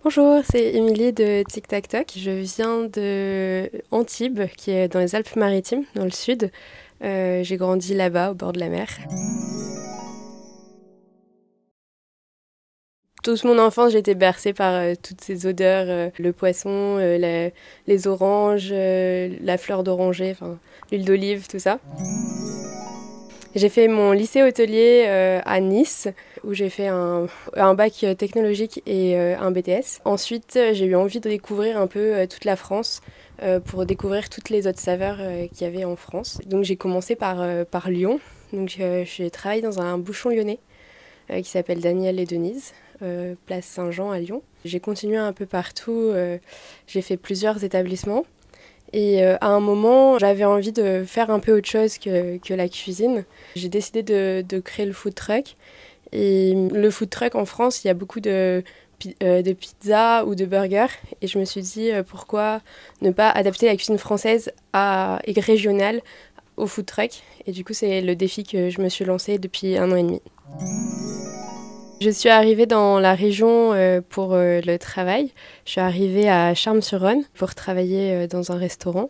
Bonjour, c'est Émilie de Tic Tac Toc. Je viens de Antibes, qui est dans les Alpes-Maritimes, dans le sud. J'ai grandi là-bas, au bord de la mer. Toute mon enfance, j'ai été bercée par toutes ces odeurs, le poisson, les oranges, la fleur d'oranger, enfin, l'huile d'olive, tout ça. J'ai fait mon lycée hôtelier à Nice, où j'ai fait un bac technologique et un BTS. Ensuite, j'ai eu envie de découvrir un peu toute la France pour découvrir toutes les autres saveurs qu'il y avait en France. Donc j'ai commencé par Lyon. Donc j'ai travaillé dans un bouchon lyonnais qui s'appelle Daniel et Denise, place Saint-Jean à Lyon. J'ai continué un peu partout, j'ai fait plusieurs établissements. Et à un moment, j'avais envie de faire un peu autre chose que la cuisine. J'ai décidé de créer le food truck. Et le food truck en France, il y a beaucoup de pizzas ou de burgers. Et je me suis dit, pourquoi ne pas adapter la cuisine française et régionale au food truck. Et du coup, c'est le défi que je me suis lancé depuis 1 an et demi. Je suis arrivée dans la région pour le travail. Je suis arrivée à Charmes-sur-Rhône pour travailler dans un restaurant.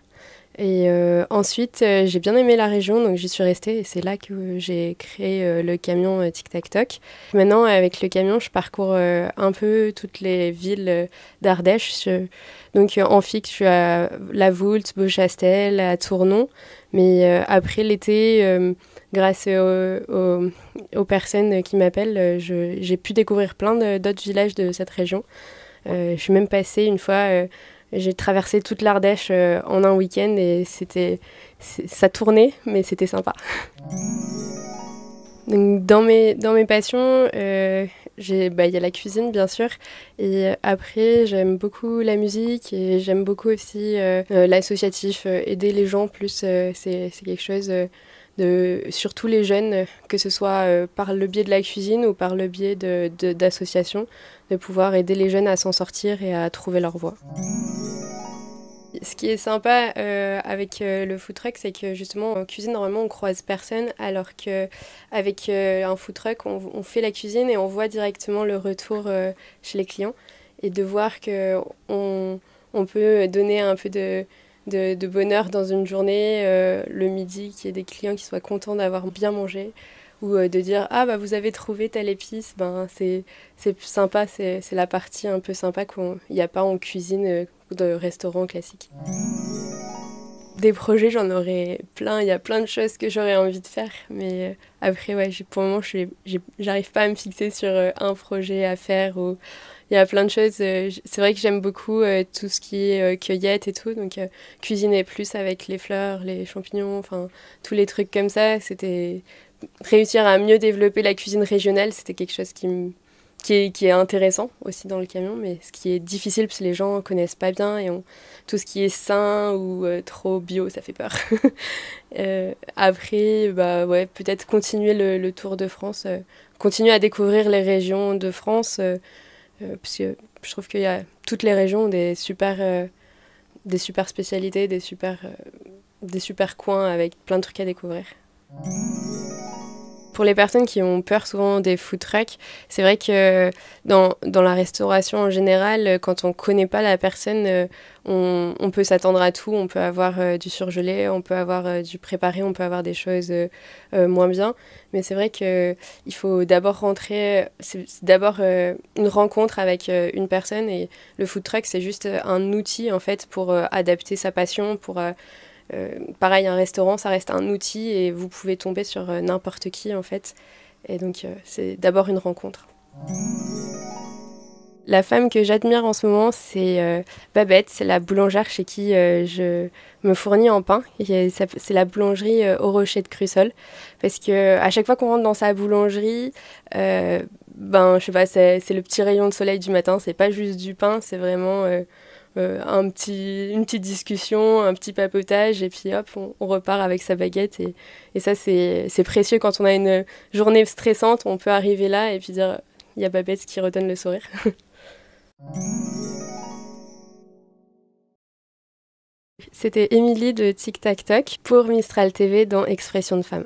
Et ensuite, j'ai bien aimé la région, donc j'y suis restée. Et c'est là que j'ai créé le camion Tic Tac Toc. Maintenant, avec le camion, je parcours un peu toutes les villes d'Ardèche. Donc en fixe, je suis à La Voulte, Beauchastel, à Tournon. Mais après l'été, grâce aux personnes qui m'appellent, j'ai pu découvrir plein d'autres villages de cette région. Je suis même passée une fois, j'ai traversé toute l'Ardèche en un week-end et ça tournait, mais c'était sympa. Donc, dans mes passions, y a la cuisine bien sûr, et après j'aime beaucoup la musique et j'aime beaucoup aussi l'associatif, aider les gens plus, c'est quelque chose surtout les jeunes, que ce soit par le biais de la cuisine ou par le biais d'associations, de pouvoir aider les jeunes à s'en sortir et à trouver leur voie. Ce qui est sympa avec le food truck, c'est que justement en cuisine, normalement, on croise personne, alors qu'avec un food truck, on fait la cuisine et on voit directement le retour chez les clients. Et de voir on peut donner un peu de bonheur dans une journée, le midi, qu'il y ait des clients qui soient contents d'avoir bien mangé, ou de dire ah bah vous avez trouvé telle épice, ben c'est sympa, c'est la partie un peu sympa qu'il n'y a pas en cuisine de restaurant classique. Des projets, j'en aurais plein, il y a plein de choses que j'aurais envie de faire, mais après ouais, pour le moment j'arrive pas à me fixer sur un projet à faire, ou il y a plein de choses. C'est vrai que j'aime beaucoup tout ce qui est cueillette et tout, donc cuisiner plus avec les fleurs, les champignons, enfin tous les trucs comme ça, c'était réussir à mieux développer la cuisine régionale, c'était quelque chose qui est intéressant aussi dans le camion, mais ce qui est difficile parce que les gens connaissent pas bien et tout ce qui est sain ou trop bio, ça fait peur. Après, bah ouais, peut-être continuer le Tour de France, continuer à découvrir les régions de France, parce que je trouve qu'il y a toutes les régions ont des super spécialités, des super coins avec plein de trucs à découvrir. Pour les personnes qui ont peur souvent des food trucks, c'est vrai que dans la restauration en général, quand on ne connaît pas la personne, on peut s'attendre à tout. On peut avoir du surgelé, on peut avoir du préparé, on peut avoir des choses moins bien. Mais c'est vrai qu'il faut d'abord rentrer, c'est d'abord une rencontre avec une personne, et le food truck, c'est juste un outil en fait pour adapter sa passion, pareil, un restaurant, ça reste un outil et vous pouvez tomber sur n'importe qui en fait. Et donc, c'est d'abord une rencontre. La femme que j'admire en ce moment, c'est Babette, c'est la boulangère chez qui je me fournis en pain. C'est la boulangerie au Rocher de Crussol. Parce que à chaque fois qu'on rentre dans sa boulangerie, je sais pas, c'est le petit rayon de soleil du matin. C'est pas juste du pain, c'est vraiment une petite discussion, un petit papotage, et puis hop, on repart avec sa baguette. Et ça, c'est précieux quand on a une journée stressante. On peut arriver là et puis dire, il y a Babette qui redonne le sourire. C'était Émilie de Tic Tac Toc pour Mistral TV dans Expression de femme.